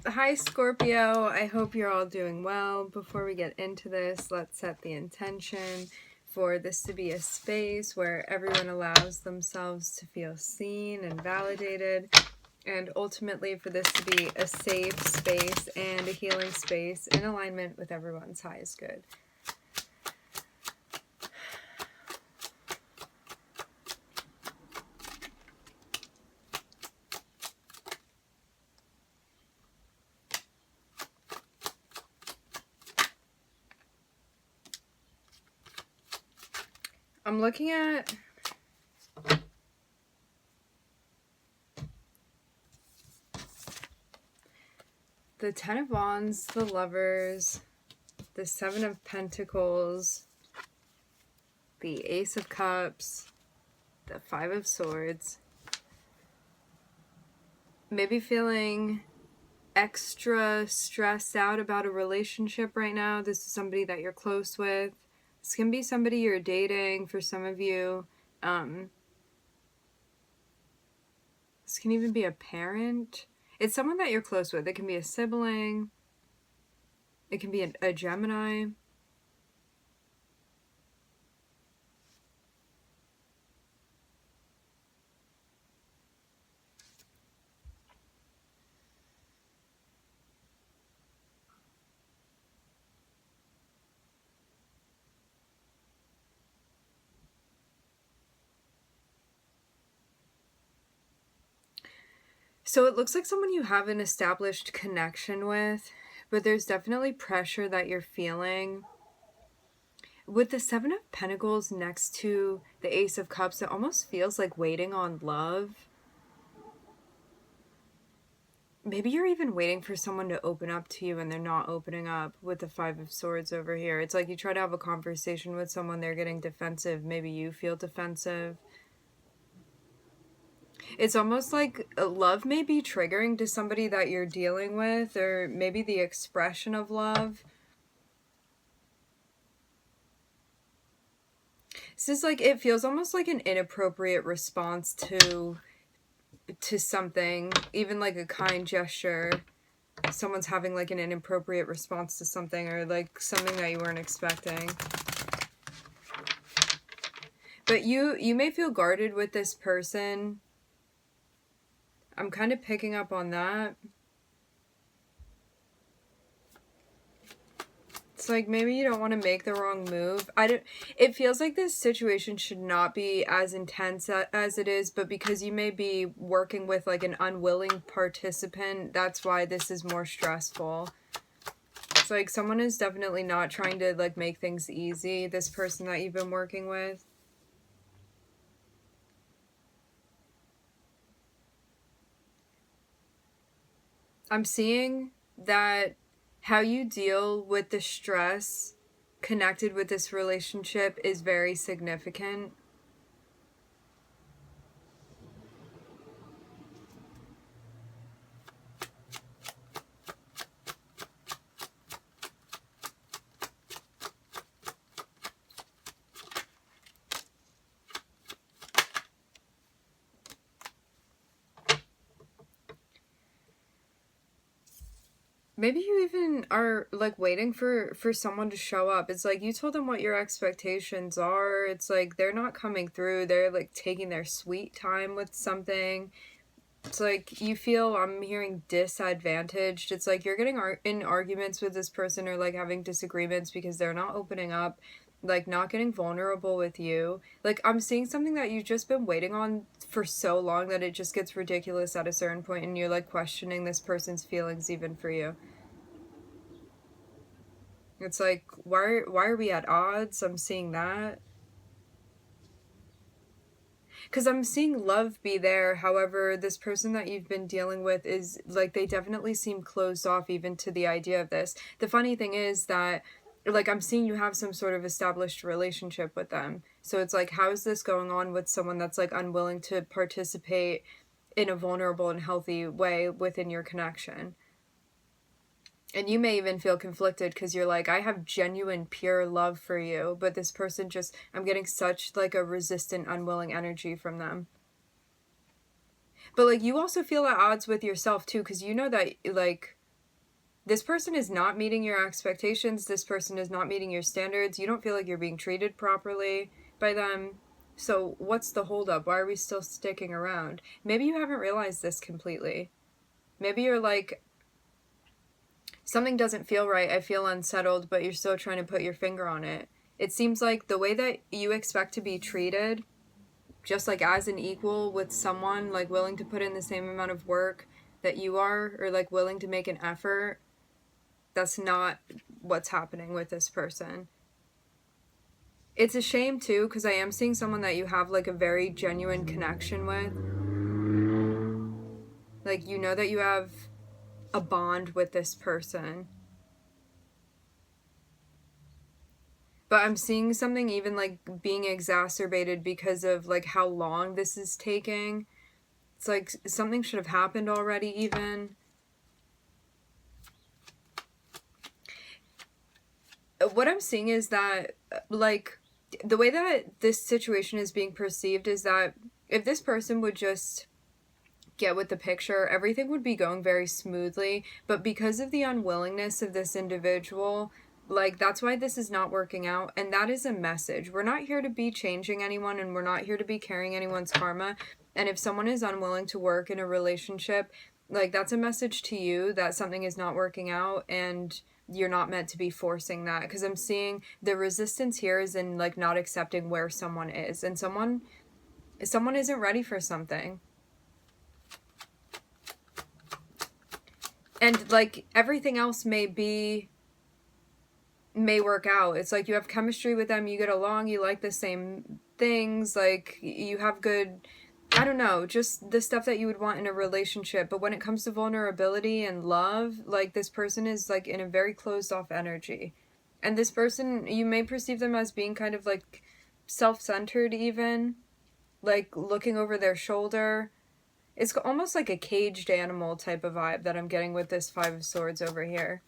Hi Scorpio, I hope you're all doing well. Before we get into this, let's set the intention for this to be a space where everyone allows themselves to feel seen and validated, and ultimately for this to be a safe space and a healing space in alignment with everyone's highest good. I'm looking at the Ten of Wands, the Lovers, the Seven of Pentacles, the Ace of Cups, the Five of Swords. Maybe feeling extra stressed out about a relationship right now. This is somebody that you're close with. This can be somebody you're dating for some of you. This can even be a parent. It's someone that you're close with. It can be a sibling. It can be a Gemini. So it looks like someone you have an established connection with, but there's definitely pressure that you're feeling. With the Seven of Pentacles next to the Ace of Cups, it almost feels like waiting on love. Maybe you're even waiting for someone to open up to you and they're not opening up with the Five of Swords over here. It's like you try to have a conversation with someone, they're getting defensive. Maybe you feel defensive. It's almost like love may be triggering to somebody that you're dealing with, or maybe the expression of love. This is like, it feels almost like an inappropriate response to something, even like a kind gesture. Someone's having like an inappropriate response to something, or like something that you weren't expecting. But you may feel guarded with this person. I'm kind of picking up on that. It's like maybe you don't want to make the wrong move. It feels like this situation should not be as intense as it is, but because you may be working with like an unwilling participant, that's why this is more stressful. It's like someone is definitely not trying to like make things easy, this person that you've been working with. I'm seeing that how you deal with the stress connected with this relationship is very significant. Maybe you even are like waiting for someone to show up. It's like you told them what your expectations are. It's like they're not coming through. They're like taking their sweet time with something. It's like you feel, I'm hearing, disadvantaged. It's like you're getting in arguments with this person, or like having disagreements because they're not opening up, like not getting vulnerable with you. Like I'm seeing something that you've just been waiting on for so long that it just gets ridiculous at a certain point, and you're like questioning this person's feelings even for you. It's like, why are we at odds? I'm seeing that. Because I'm seeing love be there. However, this person that you've been dealing with is like, they definitely seem closed off even to the idea of this. The funny thing is that like I'm seeing you have some sort of established relationship with them. So it's like, how is this going on with someone that's like unwilling to participate in a vulnerable and healthy way within your connection? And you may even feel conflicted because you're like, I have genuine, pure love for you, but this person just, I'm getting such like a resistant, unwilling energy from them. But like you also feel at odds with yourself too, because you know that like this person is not meeting your expectations. This person is not meeting your standards. You don't feel like you're being treated properly by them. So what's the holdup? Why are we still sticking around? Maybe you haven't realized this completely. Maybe you're like, something doesn't feel right. I feel unsettled, but you're still trying to put your finger on it. It seems like the way that you expect to be treated, just like as an equal with someone, like willing to put in the same amount of work that you are, or like willing to make an effort, that's not what's happening with this person. It's a shame too, because I am seeing someone that you have like a very genuine connection with. Like, you know that you have a bond with this person. But I'm seeing something even like being exacerbated because of like how long this is taking. It's like something should have happened already even. What I'm seeing is that like the way that this situation is being perceived is that if this person would just get with the picture, everything would be going very smoothly. But because of the unwillingness of this individual, like, that's why this is not working out. And that is a message. We're not here to be changing anyone, and we're not here to be carrying anyone's karma. And if someone is unwilling to work in a relationship, like, that's a message to you that something is not working out, and you're not meant to be forcing that. Because I'm seeing the resistance here is in like not accepting where someone is, and someone isn't ready for something. And like everything else may work out. It's like you have chemistry with them, you get along, you like the same things, like you have good, I don't know, just the stuff that you would want in a relationship. But when it comes to vulnerability and love, like this person is like in a very closed off energy. And this person, you may perceive them as being kind of like self-centered even, like looking over their shoulder. It's almost like a caged animal type of vibe that I'm getting with this Five of Swords over here.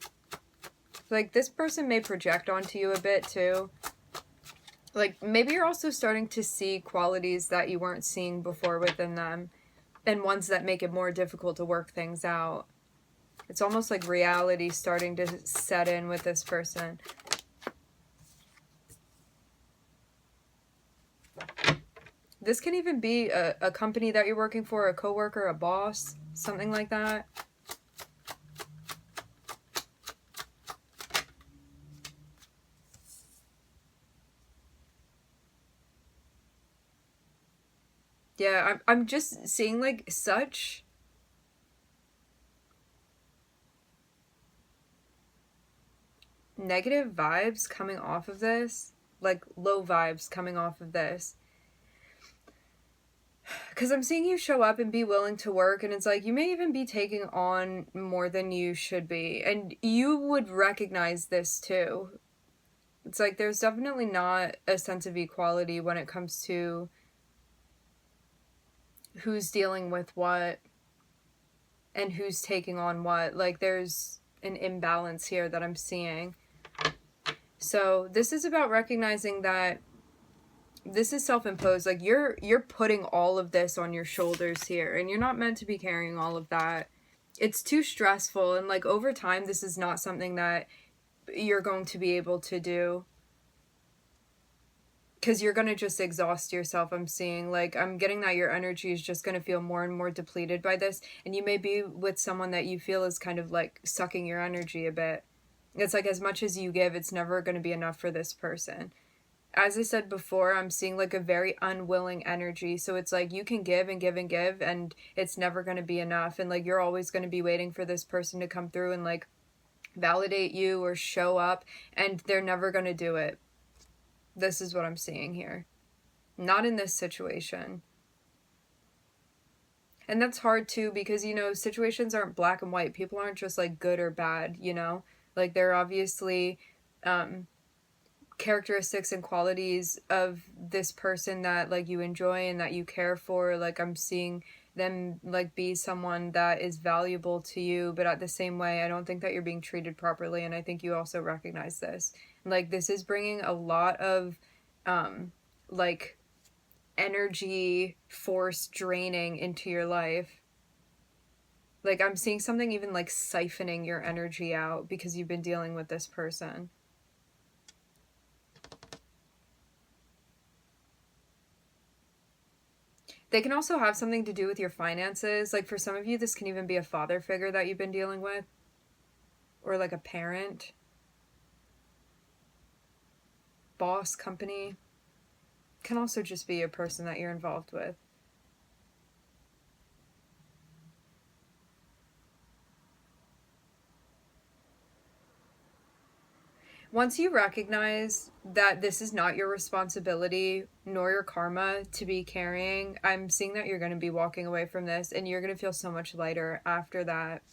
Like, this person may project onto you a bit, too. Like, maybe you're also starting to see qualities that you weren't seeing before within them, and ones that make it more difficult to work things out. It's almost like reality starting to set in with this person. This can even be a company that you're working for, a coworker, a boss, something like that. Yeah, I'm just seeing like such negative vibes coming off of this, like low vibes coming off of this. Because I'm seeing you show up and be willing to work, and it's like you may even be taking on more than you should be, and you would recognize this too. It's like there's definitely not a sense of equality when it comes to who's dealing with what and who's taking on what. Like, there's an imbalance here that I'm seeing. So this is about recognizing that this is self-imposed. Like, you're putting all of this on your shoulders here, and you're not meant to be carrying all of that. It's too stressful, and like over time this is not something that you're going to be able to do, because you're going to just exhaust yourself. I'm seeing, like, I'm getting that your energy is just going to feel more and more depleted by this, and you may be with someone that you feel is kind of like sucking your energy a bit. It's like as much as you give, it's never going to be enough for this person. As I said before, I'm seeing like a very unwilling energy. So it's like you can give and give and give, and it's never going to be enough. And like you're always going to be waiting for this person to come through and like validate you or show up, and they're never going to do it. This is what I'm seeing here. Not in this situation. And that's hard too, because, you know, situations aren't black and white. People aren't just like good or bad, you know? Like, there are obviously characteristics and qualities of this person that like you enjoy and that you care for. Like, I'm seeing them like be someone that is valuable to you, but at the same way I don't think that you're being treated properly, and I think you also recognize this. Like, this is bringing a lot of like energy force draining into your life. Like, I'm seeing something even, like, siphoning your energy out because you've been dealing with this person. They can also have something to do with your finances. Like, for some of you, this can even be a father figure that you've been dealing with. Or, like, a parent. Boss, company. Can also just be a person that you're involved with. Once you recognize that this is not your responsibility nor your karma to be carrying, I'm seeing that you're going to be walking away from this and you're going to feel so much lighter after that.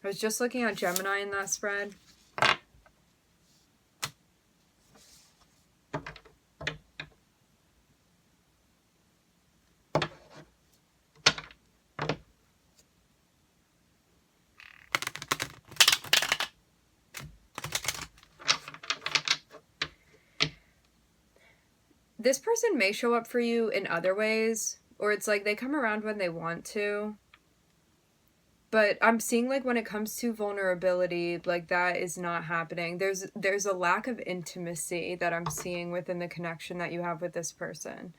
I was just looking at Gemini in that spread. This person may show up for you in other ways, or it's like they come around when they want to. But I'm seeing, like, when it comes to vulnerability, like, that is not happening. There's a lack of intimacy that I'm seeing within the connection that you have with this person.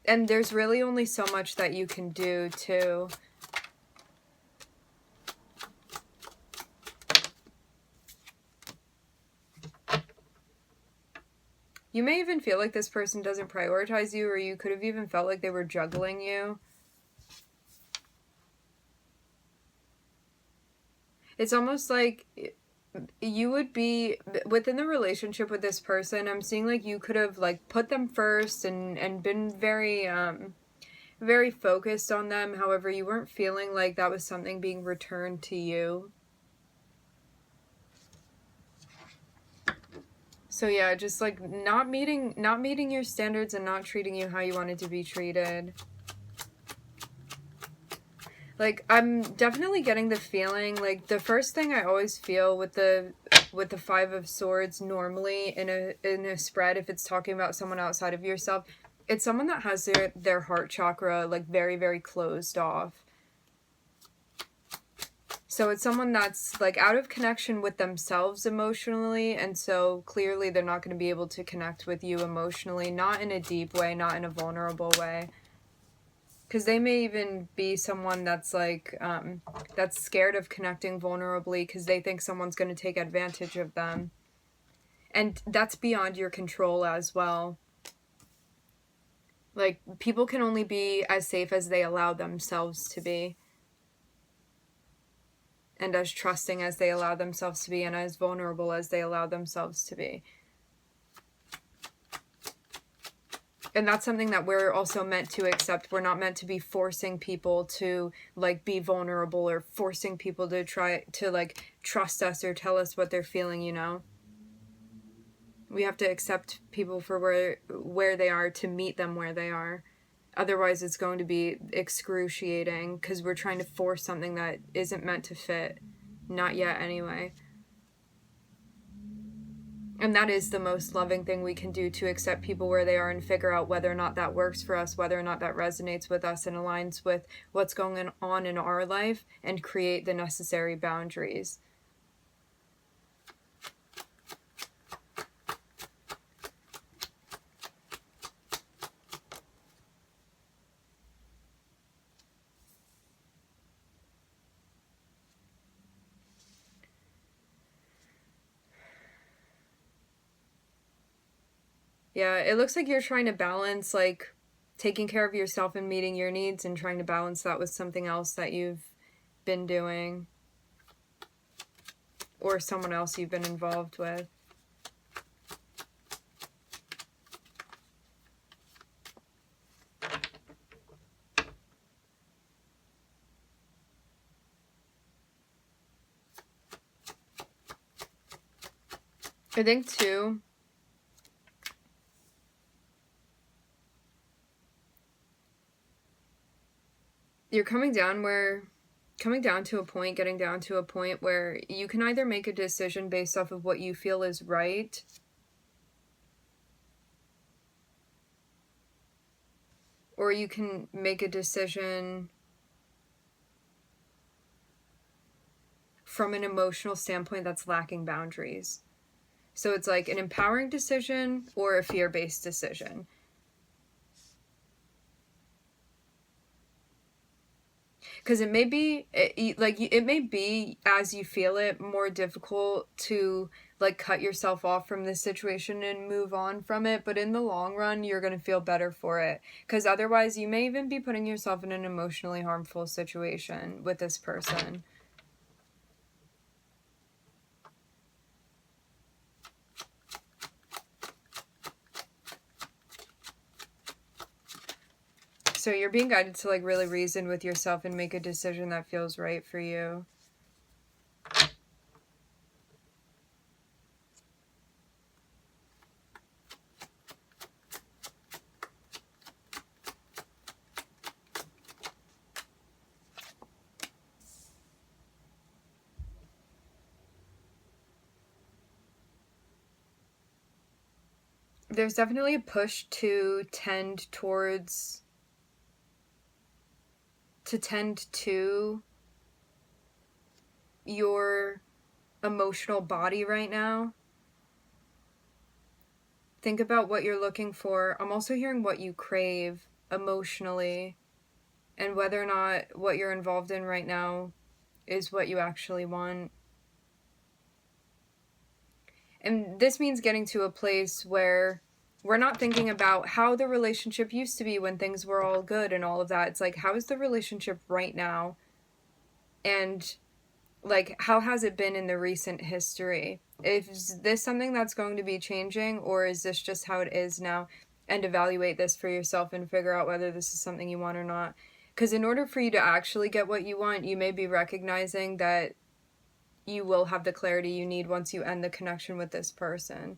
And there's really only so much that you can do to you may even feel like this person doesn't prioritize you, or you could have even felt like they were juggling you. It's almost like you would be within the relationship with this person. I'm seeing like you could have like put them first and been very very focused on them. However, you weren't feeling like that was something being returned to you. So yeah, just like not meeting your standards and not treating you how you wanted to be treated. Like, I'm definitely getting the feeling, like, the first thing I always feel with the Five of Swords normally in a spread, if it's talking about someone outside of yourself, it's someone that has their heart chakra, like, very, very closed off. So it's someone that's, like, out of connection with themselves emotionally, and so clearly they're not going to be able to connect with you emotionally, not in a deep way, not in a vulnerable way. Because they may even be someone that's, like, that's scared of connecting vulnerably because they think someone's going to take advantage of them. And that's beyond your control as well. Like, people can only be as safe as they allow themselves to be. And as trusting as they allow themselves to be, and as vulnerable as they allow themselves to be. And that's something that we're also meant to accept. We're not meant to be forcing people to, like, be vulnerable, or forcing people to try to, like, trust us or tell us what they're feeling, you know? We have to accept people for where they are, to meet them where they are. Otherwise, it's going to be excruciating because we're trying to force something that isn't meant to fit. Not yet, anyway. And that is the most loving thing we can do, to accept people where they are and figure out whether or not that works for us, whether or not that resonates with us and aligns with what's going on in our life, and create the necessary boundaries. Yeah, it looks like you're trying to balance, like, taking care of yourself and meeting your needs, and trying to balance that with something else that you've been doing. Or someone else you've been involved with. I think, too, you're getting down to a point where you can either make a decision based off of what you feel is right, or you can make a decision from an emotional standpoint that's lacking boundaries. So it's like an empowering decision or a fear-based decision. Because it may be, it may be, as you feel it, more difficult to, like, cut yourself off from this situation and move on from it. But in the long run, you're going to feel better for it. Because otherwise, you may even be putting yourself in an emotionally harmful situation with this person. So you're being guided to, like, really reason with yourself and make a decision that feels right for you. There's definitely a push to tend to your emotional body right now. Think about what you're looking for. I'm also hearing what you crave emotionally, and whether or not what you're involved in right now is what you actually want. And this means getting to a place where we're not thinking about how the relationship used to be when things were all good and all of that. It's like, how is the relationship right now? And, like, how has it been in the recent history? Is this something that's going to be changing, or is this just how it is now? And evaluate this for yourself and figure out whether this is something you want or not. Because in order for you to actually get what you want, you may be recognizing that you will have the clarity you need once you end the connection with this person.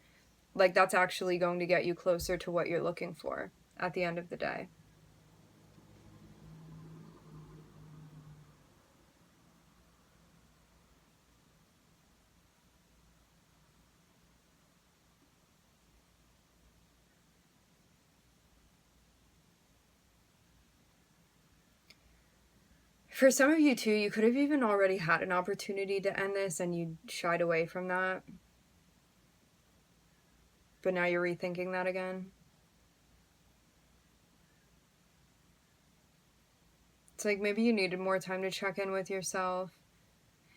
Like, that's actually going to get you closer to what you're looking for at the end of the day. For some of you too, you could have even already had an opportunity to end this and you shied away from that. But now you're rethinking that again. It's like maybe you needed more time to check in with yourself.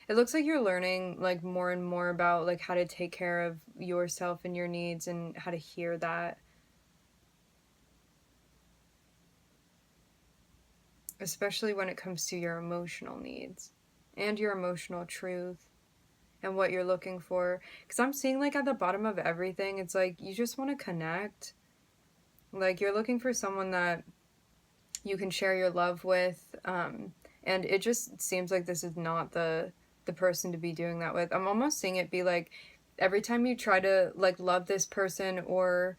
It looks like you're learning, like, more and more about, like, how to take care of yourself and your needs and how to hear that. Especially when it comes to your emotional needs and your emotional truth and what you're looking for. Because I'm seeing, like, at the bottom of everything, it's like you just want to connect. Like, you're looking for someone that you can share your love with, and it just seems like this is not the person to be doing that with. I'm almost seeing it be like every time you try to, like, love this person or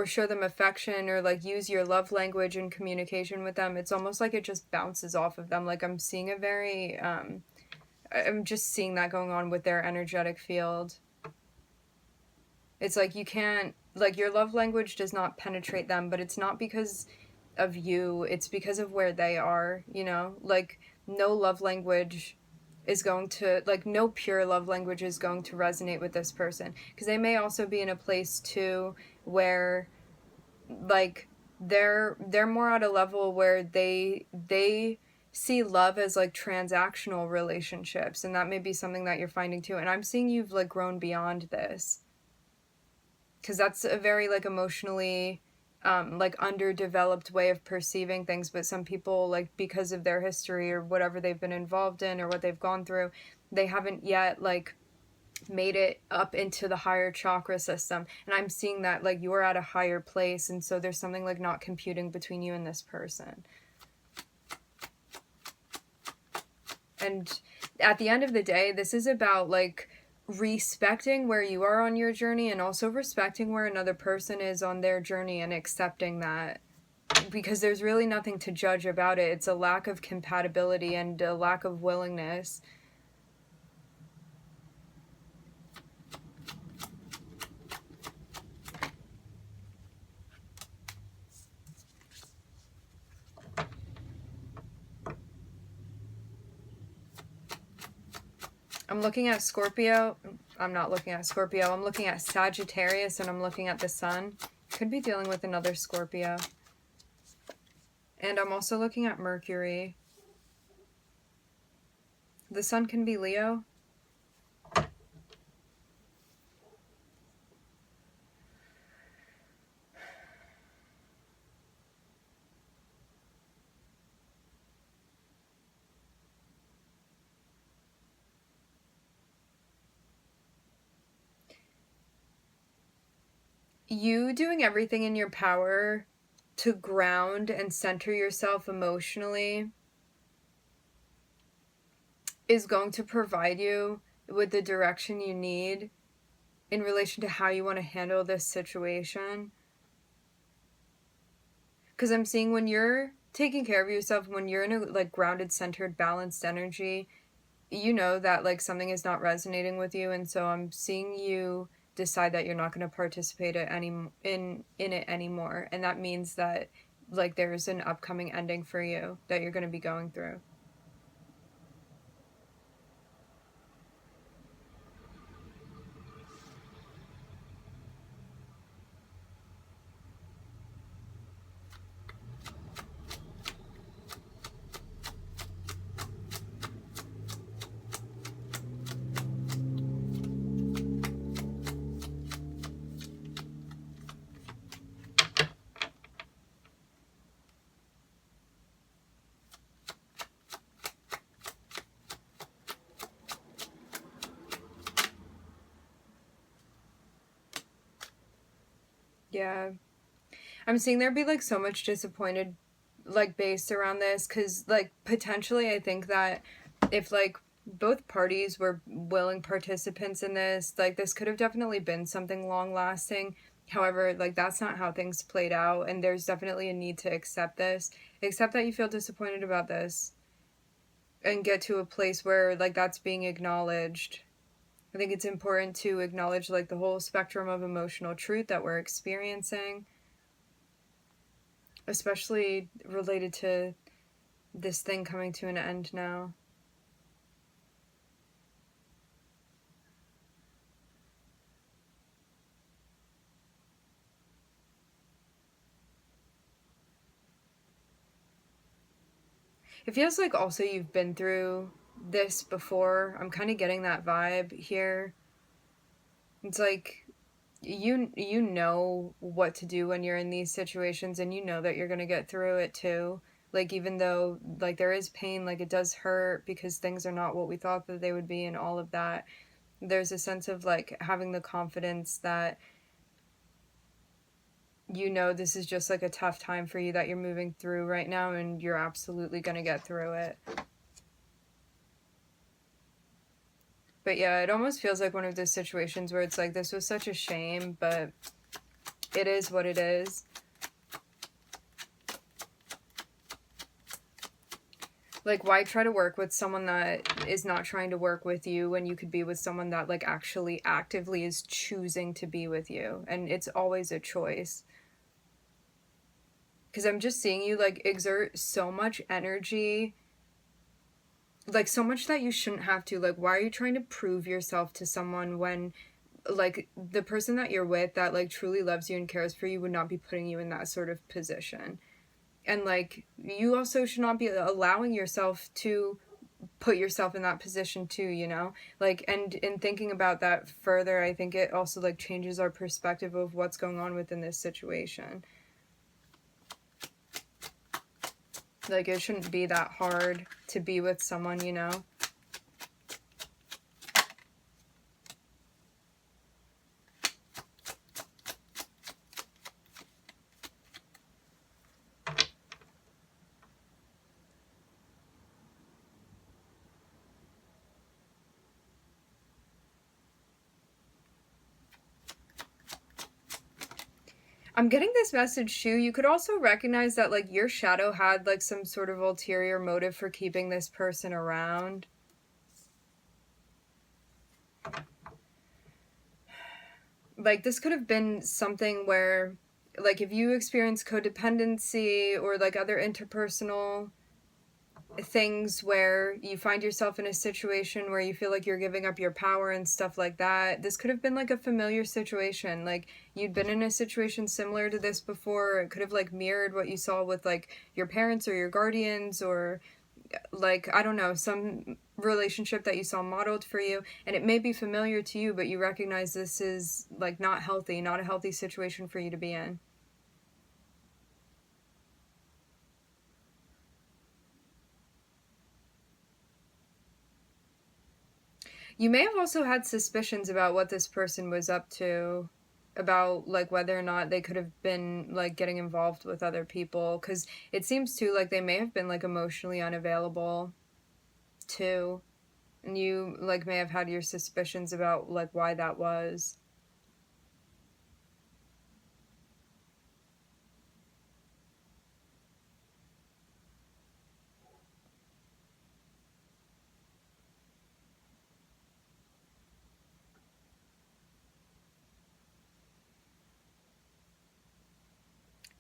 show them affection or, like, use your love language in communication with them, it's almost like it just bounces off of them. Like, I'm seeing a very I'm just seeing that going on with their energetic field. It's like you can't, like, your love language does not penetrate them, but it's not because of you, it's because of where they are, you know? Like, no love language is going to, like, no pure love language is going to resonate with this person, because they may also be in a place too where, like, they're more at a level where they see love as, like, transactional relationships, and that may be something that you're finding too. And I'm seeing you've, like, grown beyond this, because that's a very, like, emotionally like, underdeveloped way of perceiving things. But some people, like, because of their history or whatever they've been involved in or what they've gone through, they haven't yet, like, made it up into the higher chakra system. And I'm seeing that, like, you're at a higher place, and so there's something, like, not computing between you and this person. And at the end of the day, this is about, like, respecting where you are on your journey and also respecting where another person is on their journey and accepting that, because there's really nothing to judge about it. It's a lack of compatibility and a lack of willingness. I'm looking at Scorpio. I'm not looking at Scorpio. I'm looking at Sagittarius, and I'm looking at the sun. Could be dealing with another Scorpio. And I'm also looking at Mercury. The sun can be Leo. You doing everything in your power to ground and center yourself emotionally is going to provide you with the direction you need in relation to how you want to handle this situation. Because I'm seeing when you're taking care of yourself, when you're in a like grounded, centered, balanced energy, you know that like something is not resonating with you, and so I'm seeing you decide that you're not going to participate in it anymore, and that means that like there's an upcoming ending for you that you're going to be going through. Yeah, I'm seeing there be like so much disappointed like based around this, because like potentially I think that if like both parties were willing participants in this, like this could have definitely been something long lasting. However, like that's not how things played out, and there's definitely a need to accept this, accept that you feel disappointed about this, and get to a place where like that's being acknowledged. I think it's important to acknowledge like the whole spectrum of emotional truth that we're experiencing, especially related to this thing coming to an end now. It feels like also you've been through this before. I'm kind of getting that vibe here. It's like you know what to do when you're in these situations, and you know that you're going to get through it too. Like even though like there is pain, like it does hurt because things are not what we thought that they would be and all of that. There's a sense of like having the confidence that you know this is just like a tough time for you that you're moving through right now, and you're absolutely going to get through it. But yeah, it almost feels like one of those situations where it's like, this was such a shame, but it is what it is. Like, why try to work with someone that is not trying to work with you when you could be with someone that like actually actively is choosing to be with you? And it's always a choice. Because I'm just seeing you like exert so much energy, like so much that you shouldn't have to. Like, why are you trying to prove yourself to someone when like the person that you're with that like truly loves you and cares for you would not be putting you in that sort of position? And like you also should not be allowing yourself to put yourself in that position too, you know? Like, and in thinking about that further, I think it also like changes our perspective of what's going on within this situation. Like, it shouldn't be that hard to be with someone, you know? I'm getting this message too. You could also recognize that like your shadow had like some sort of ulterior motive for keeping this person around. Like this could have been something where like if you experience codependency or like other interpersonal things where you find yourself in a situation where you feel like you're giving up your power and stuff like that. This could have been like a familiar situation. Like you'd been in a situation similar to this before. It could have like mirrored what you saw with like your parents or your guardians, or like, I don't know, some relationship that you saw modeled for you, and it may be familiar to you, but you recognize this is like not healthy, not a healthy situation for you to be in. You may have also had suspicions about what this person was up to, about like whether or not they could have been like getting involved with other people, because it seems too like they may have been like emotionally unavailable too, and you like may have had your suspicions about like why that was.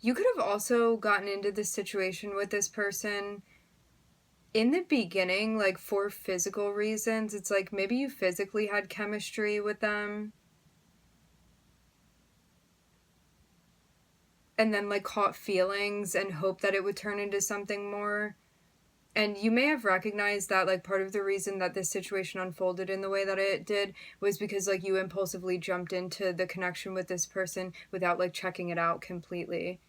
You could have also gotten into this situation with this person in the beginning, like for physical reasons. It's like maybe you physically had chemistry with them, and then like caught feelings and hoped that it would turn into something more. And you may have recognized that like part of the reason that this situation unfolded in the way that it did was because like you impulsively jumped into the connection with this person without like checking it out completely.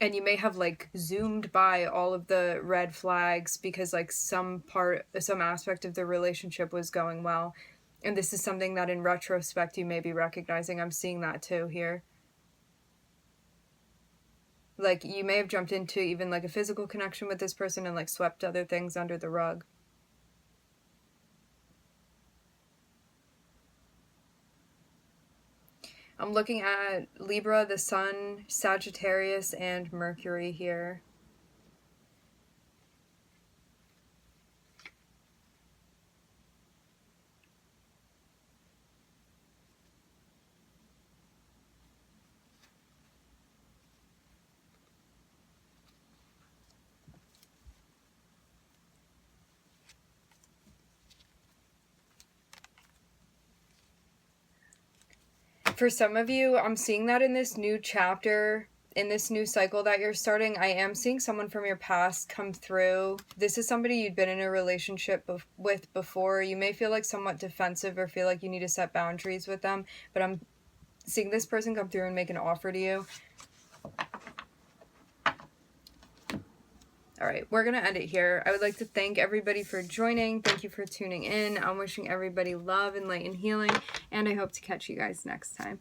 And you may have like zoomed by all of the red flags because like some aspect of the relationship was going well. And this is something that in retrospect you may be recognizing. I'm seeing that too here. Like you may have jumped into even like a physical connection with this person and like swept other things under the rug. I'm looking at Libra, the Sun, Sagittarius, and Mercury here. For some of you, I'm seeing that in this new chapter, in this new cycle that you're starting, I am seeing someone from your past come through. This is somebody you'd been in a relationship with before. You may feel like somewhat defensive or feel like you need to set boundaries with them, but I'm seeing this person come through and make an offer to you. All right, we're going to end it here. I would like to thank everybody for joining. Thank you for tuning in. I'm wishing everybody love and light and healing, and I hope to catch you guys next time.